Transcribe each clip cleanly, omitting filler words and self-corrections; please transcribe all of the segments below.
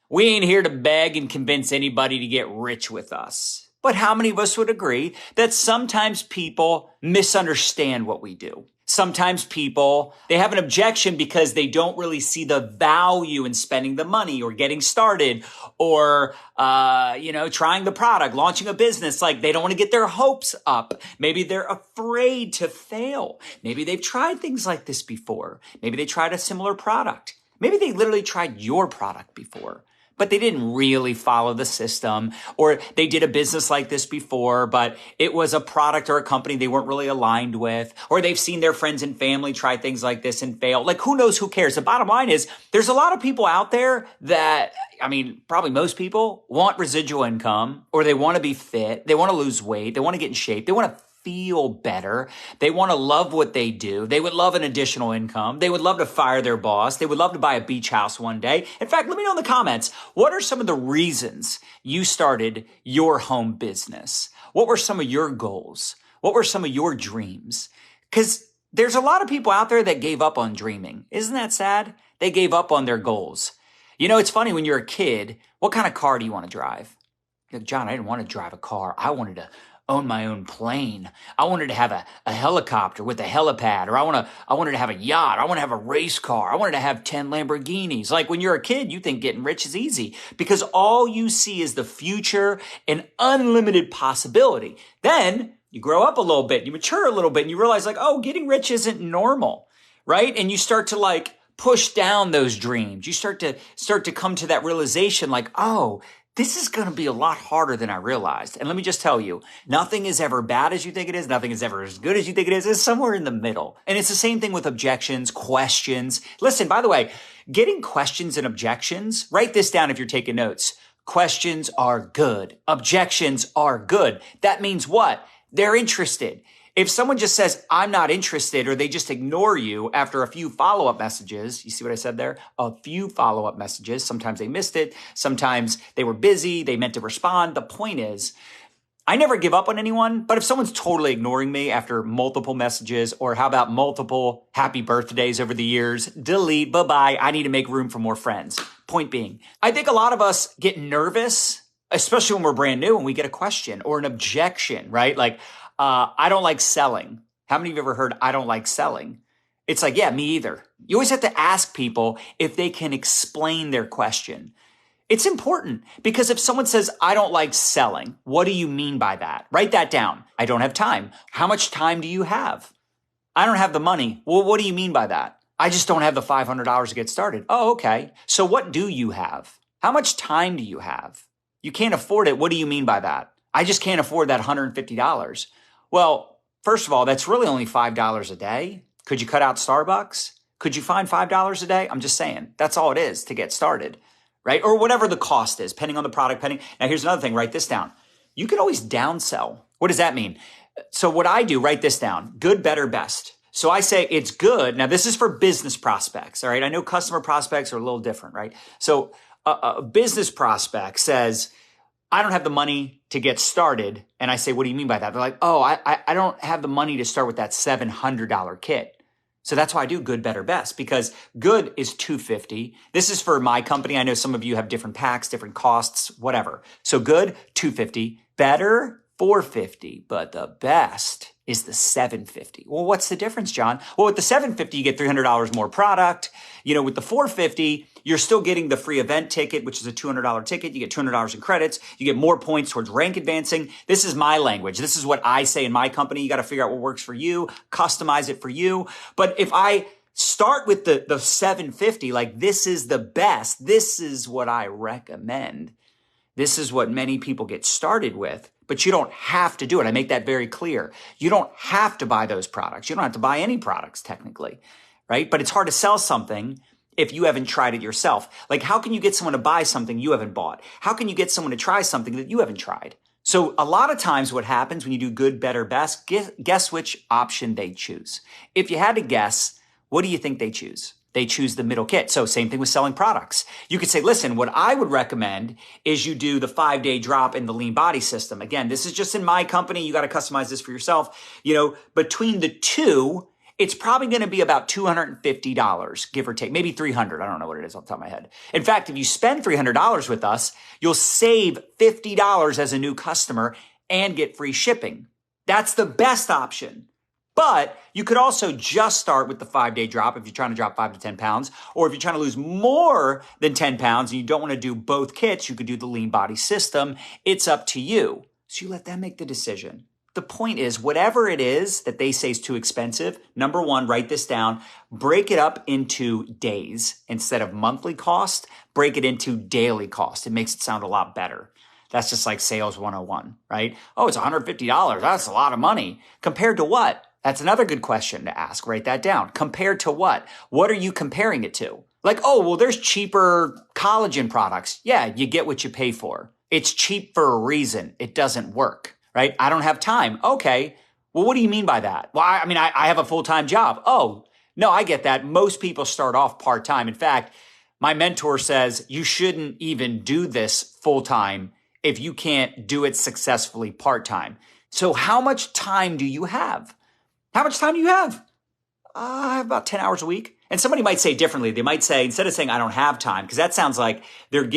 We ain't here to beg and convince anybody to get rich with us. But how many of us would agree that sometimes people misunderstand what we do? Sometimes people, they have an objection because they don't really see the value in spending the money or getting started or, trying the product, launching a business. Like they don't want to get their hopes up. Maybe they're afraid to fail. Maybe they've tried things like this before. Maybe they tried a similar product. Maybe they literally tried your product before, but they didn't really follow the system, or they did a business like this before, but it was a product or a company they weren't really aligned with, or they've seen their friends and family try things like this and fail. Like who knows, who cares? The bottom line is there's a lot of people out there that, probably most people want residual income, or they want to be fit. They want to lose weight. They want to get in shape. They want to feel better. They want to love what they do. They would love an additional income. They would love to fire their boss. They would love to buy a beach house one day. In fact, let me know in the comments, what are some of the reasons you started your home business? What were some of your goals? What were some of your dreams? Because there's a lot of people out there that gave up on dreaming. Isn't that sad? They gave up on their goals. It's funny when you're a kid, what kind of car do you want to drive? You're like, John, I didn't want to drive a car. I wanted to own my own plane. I wanted to have a helicopter with a helipad, or I wanted to have a yacht. I want to have a race car. I wanted to have 10 Lamborghinis. Like when you're a kid, you think getting rich is easy because all you see is the future and unlimited possibility. Then you grow up a little bit, you mature a little bit, and you realize getting rich isn't normal, right? And you start to push down those dreams. You start to come to that realization this is going to be a lot harder than I realized. And let me just tell you, nothing is ever bad as you think it is. Nothing is ever as good as you think it is. It's somewhere in the middle. And it's the same thing with objections, questions. Listen, by the way, getting questions and objections, write this down if you're taking notes. Questions are good. Objections are good. That means what? They're interested. If someone just says, I'm not interested, or they just ignore you after a few follow-up messages, you see what I said there? A few follow-up messages. Sometimes they missed it. Sometimes they were busy. They meant to respond. The point is, I never give up on anyone, but if someone's totally ignoring me after multiple messages, or how about multiple happy birthdays over the years, delete, bye-bye. I need to make room for more friends. Point being, I think a lot of us get nervous, especially when we're brand new and we get a question or an objection, right? I don't like selling. How many of you have ever heard, I don't like selling? It's yeah, me either. You always have to ask people if they can explain their question. It's important because if someone says, I don't like selling, what do you mean by that? Write that down. I don't have time. How much time do you have? I don't have the money. Well, what do you mean by that? I just don't have the $500 to get started. Oh, okay. So what do you have? How much time do you have? You can't afford it. What do you mean by that? I just can't afford that $150. Well, first of all, that's really only $5 a day. Could you cut out Starbucks? Could you find $5 a day? I'm just saying, that's all it is to get started, right? Or whatever the cost is, depending on the product. Now, here's another thing, write this down. You can always downsell. What does that mean? So what I do, write this down, good, better, best. So I say it's good. Now, this is for business prospects, all right? I know customer prospects are a little different, right? So a business prospect says, I don't have the money to get started. And I say, what do you mean by that? They're like, I don't have the money to start with that $700 kit. So that's why I do good, better, best, because good is $250. This is for my company. I know some of you have different packs, different costs, whatever. So good, $250, better, $450, but the best is the $750. Well, what's the difference, John? Well, with the $750, you get $300 more product. With the $450, you're still getting the free event ticket, which is a $200 ticket. You get $200 in credits. You get more points towards rank advancing. This is my language. This is what I say in my company. You got to figure out what works for you, customize it for you. But if I start with the $750, this is the best, this is what I recommend. This is what many people get started with, but you don't have to do it. I make that very clear. You don't have to buy those products. You don't have to buy any products technically, right? But it's hard to sell something if you haven't tried it yourself. How can you get someone to buy something you haven't bought? How can you get someone to try something that you haven't tried? So a lot of times what happens when you do good, better, best, guess which option they choose. If you had to guess, what do you think they choose? They choose the middle kit. So same thing with selling products. You could say, listen, what I would recommend is you do the 5-day drop in the lean body system. Again, this is just in my company. You got to customize this for yourself. Between the two, it's probably going to be about $250, give or take, maybe $300. I don't know what it is off the top of my head. In fact, if you spend $300 with us, you'll save $50 as a new customer and get free shipping. That's the best option. But you could also just start with the 5-day drop if you're trying to drop 5 to 10 pounds, or if you're trying to lose more than 10 pounds and you don't want to do both kits, you could do the lean body system. It's up to you. So you let them make the decision. The point is, whatever it is that they say is too expensive, number one, write this down, break it up into days instead of monthly cost, break it into daily cost. It makes it sound a lot better. That's just like sales 101, right? Oh, it's $150. That's a lot of money. Compared to what? That's another good question to ask. Write that down. Compared to what? What are you comparing it to? Like, oh, well, there's cheaper collagen products. Yeah, you get what you pay for. It's cheap for a reason. It doesn't work, right? I don't have time. Okay. Well, what do you mean by that? Well, I have a full-time job. Oh, no, I get that. Most people start off part-time. In fact, my mentor says you shouldn't even do this full-time if you can't do it successfully part-time. So how much time do you have? How much time do you have? I have about 10 hours a week. And somebody might say differently. They might say, instead of saying, I don't have time, because that sounds like they're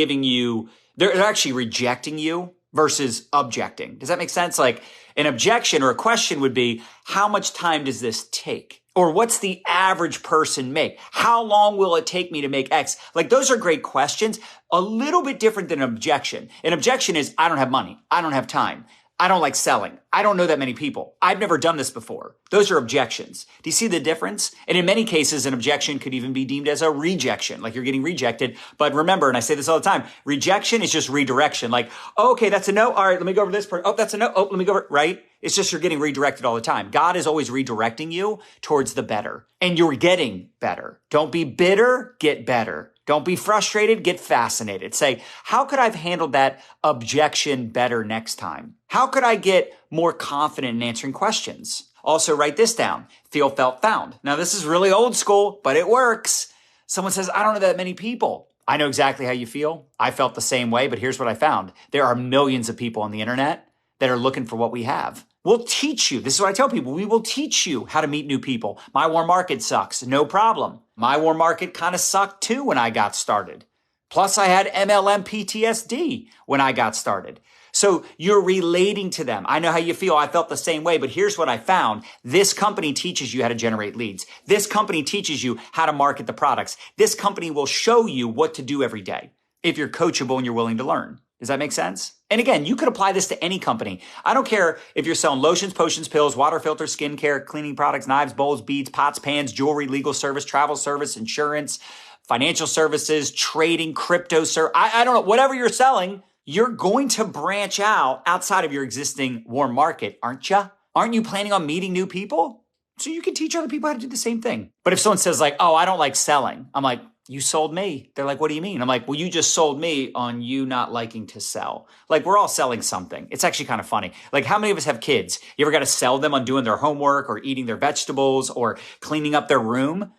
actually rejecting you versus objecting. Does that make sense? Like an objection or a question would be, how much time does this take? Or what's the average person make? How long will it take me to make X? Like those are great questions, a little bit different than an objection. An objection is, I don't have money. I don't have time. I don't like selling. I don't know that many people. I've never done this before. Those are objections. Do you see the difference? And in many cases, an objection could even be deemed as a rejection, like you're getting rejected. But remember, and I say this all the time, rejection is just redirection. Like, oh, okay, that's a no. All right, let me go over this part. Oh, that's a no. Oh, let me go over, right? It's just you're getting redirected all the time. God is always redirecting you towards the better. And you're getting better. Don't be bitter, get better. Don't be frustrated, get fascinated. Say, how could I have handled that objection better next time? How could I get more confident in answering questions? Also, write this down. Feel, felt, found. Now, this is really old school, but it works. Someone says, I don't know that many people. I know exactly how you feel. I felt the same way, but here's what I found. There are millions of people on the internet that are looking for what we have. We'll teach you. This is what I tell people. We will teach you how to meet new people. My warm market sucks. No problem. My warm market kind of sucked too when I got started. Plus I had MLM PTSD when I got started. So you're relating to them. I know how you feel. I felt the same way, but here's what I found. This company teaches you how to generate leads. This company teaches you how to market the products. This company will show you what to do every day if you're coachable and you're willing to learn. Does that make sense? And again, you could apply this to any company. I don't care if you're selling lotions, potions, pills, water filters, skincare, cleaning products, knives, bowls, beads, pots, pans, jewelry, legal service, travel service, insurance, financial services, trading, crypto, I don't know, whatever you're selling, you're going to branch out outside of your existing warm market, aren't you? Aren't you planning on meeting new people? So you can teach other people how to do the same thing. But if someone says like, oh, I don't like selling, I'm like, you sold me. They're like, what do you mean? I'm like, well, you just sold me on you not liking to sell. Like we're all selling something. It's actually kind of funny. Like how many of us have kids? You ever got to sell them on doing their homework or eating their vegetables or cleaning up their room?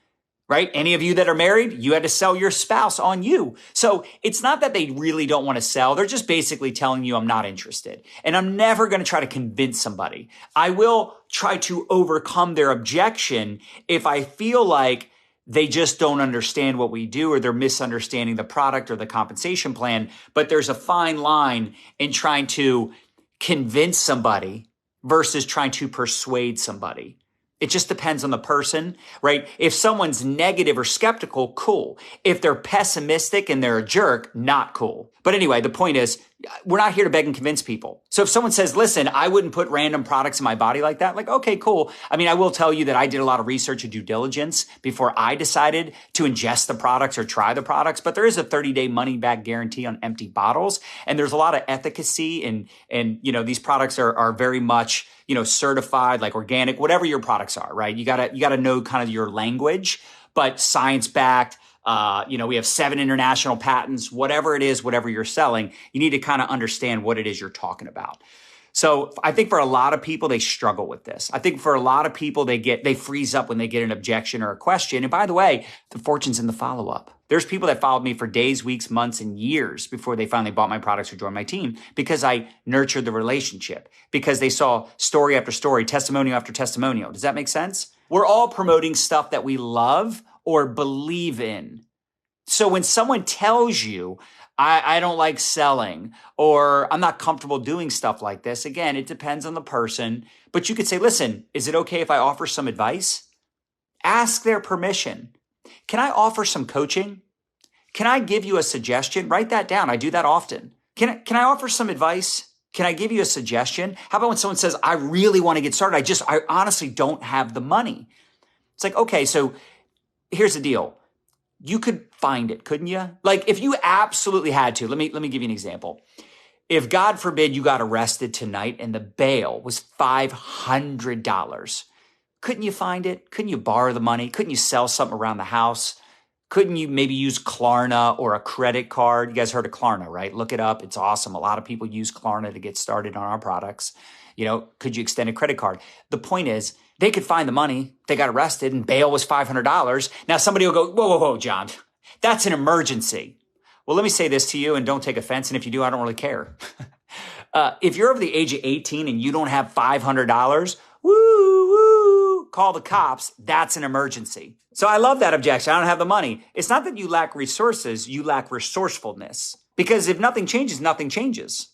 Right? Any of you that are married, you had to sell your spouse on you. So it's not that they really don't want to sell. They're just basically telling you I'm not interested. And I'm never going to try to convince somebody. I will try to overcome their objection if I feel like they just don't understand what we do or they're misunderstanding the product or the compensation plan. But there's a fine line in trying to convince somebody versus trying to persuade somebody. It just depends on the person, right? If someone's negative or skeptical, cool. If they're pessimistic and they're a jerk, not cool. But anyway, the point is, we're not here to beg and convince people. So if someone says, listen, I wouldn't put random products in my body like that, like, okay, cool. I mean, I will tell you that I did a lot of research and due diligence before I decided to ingest the products or try the products, but there is a 30-day money-back guarantee on empty bottles. And there's a lot of efficacy and you know, these products are very much, you know, certified, like organic, whatever your products are, right? You gotta know kind of your language, but science-backed. You know, we have 7 international patents, whatever it is, whatever you're selling, you need to kind of understand what it is you're talking about. So I think for a lot of people, they struggle with this. I think for a lot of people, they freeze up when they get an objection or a question. And by the way, the fortune's in the follow-up. There's people that followed me for days, weeks, months, and years before they finally bought my products or joined my team because I nurtured the relationship, because they saw story after story, testimonial after testimonial. Does that make sense? We're all promoting stuff that we love or believe in. So when someone tells you, I don't like selling, or I'm not comfortable doing stuff like this, again, it depends on the person. But you could say, listen, is it okay if I offer some advice? Ask their permission. Can I offer some coaching? Can I give you a suggestion? Write that down. I do that often. Can I offer some advice? Can I give you a suggestion? How about when someone says, I really want to get started. I honestly don't have the money. It's like, okay, so here's the deal. You could find it, couldn't you? Like if you absolutely had to, let me give you an example. If God forbid you got arrested tonight and the bail was $500, couldn't you find it? Couldn't you borrow the money? Couldn't you sell something around the house? Couldn't you maybe use Klarna or a credit card? You guys heard of Klarna, right? Look it up. It's awesome. A lot of people use Klarna to get started on our products. Could you extend a credit card? The point is, they could find the money. They got arrested and bail was $500. Now somebody will go, whoa, John, that's an emergency. Well, let me say this to you and don't take offense. And if you do, I don't really care. If you're over the age of 18 and you don't have $500, call the cops. That's an emergency. So I love that objection. I don't have the money. It's not that you lack resources. You lack resourcefulness. Because if nothing changes, nothing changes.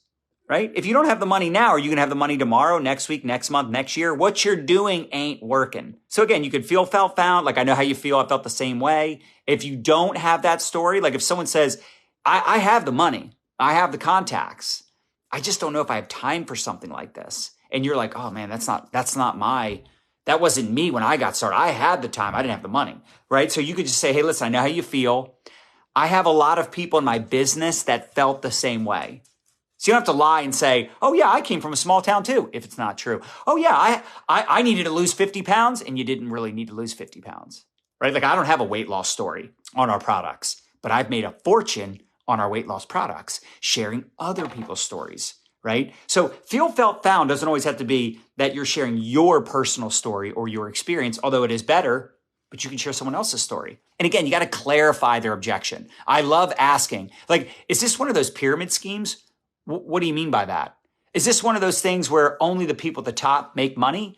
Right? If you don't have the money now, are you going to have the money tomorrow, next week, next month, next year? What you're doing ain't working. So again, you could felt, found. Like I know how you feel. I felt the same way. If you don't have that story, like if someone says, I have the money, I have the contacts, I just don't know if I have time for something like this. And you're like, oh man, that wasn't me when I got started. I had the time. I didn't have the money. Right? So you could just say, hey, listen, I know how you feel. I have a lot of people in my business that felt the same way. So you don't have to lie and say, oh yeah, I came from a small town too, if it's not true. Oh yeah, I needed to lose 50 pounds and you didn't really need to lose 50 pounds, right? Like I don't have a weight loss story on our products, but I've made a fortune on our weight loss products, sharing other people's stories, right? So feel, felt, found doesn't always have to be that you're sharing your personal story or your experience, although it is better, but you can share someone else's story. And again, you got to clarify their objection. I love asking, like, is this one of those pyramid schemes? What do you mean by that? Is this one of those things where only the people at the top make money?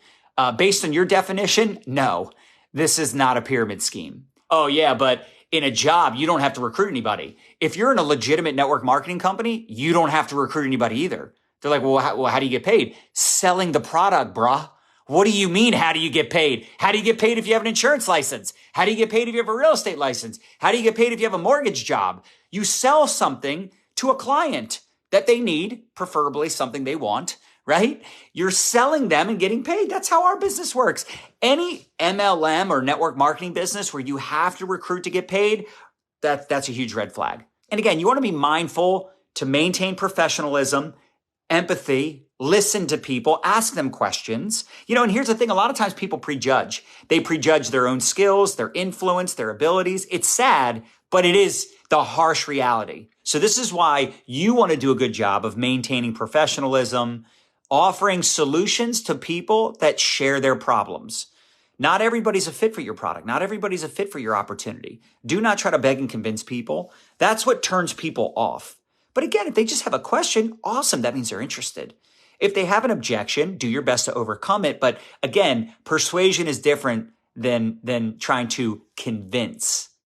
Based on your definition, no, this is not a pyramid scheme. Oh yeah, but in a job, you don't have to recruit anybody. If you're in a legitimate network marketing company, you don't have to recruit anybody either. They're like, well, how do you get paid? Selling the product, bruh. What do you mean, how do you get paid? How do you get paid if you have an insurance license? How do you get paid if you have a real estate license? How do you get paid if you have a mortgage job? You sell something to a client that they need, preferably something they want, right? You're selling them and getting paid. That's how our business works. Any MLM or network marketing business where you have to recruit to get paid, that's a huge red flag. And again, you want to be mindful to maintain professionalism, empathy, listen to people, ask them questions. And here's the thing, a lot of times people prejudge. They prejudge their own skills, their influence, their abilities. It's sad, but it is the harsh reality. So this is why you want to do a good job of maintaining professionalism, offering solutions to people that share their problems. Not everybody's a fit for your product. Not everybody's a fit for your opportunity. Do not try to beg and convince people. That's what turns people off. But again, if they just have a question, awesome. That means they're interested. If they have an objection, do your best to overcome it. But again, persuasion is different than trying to convince.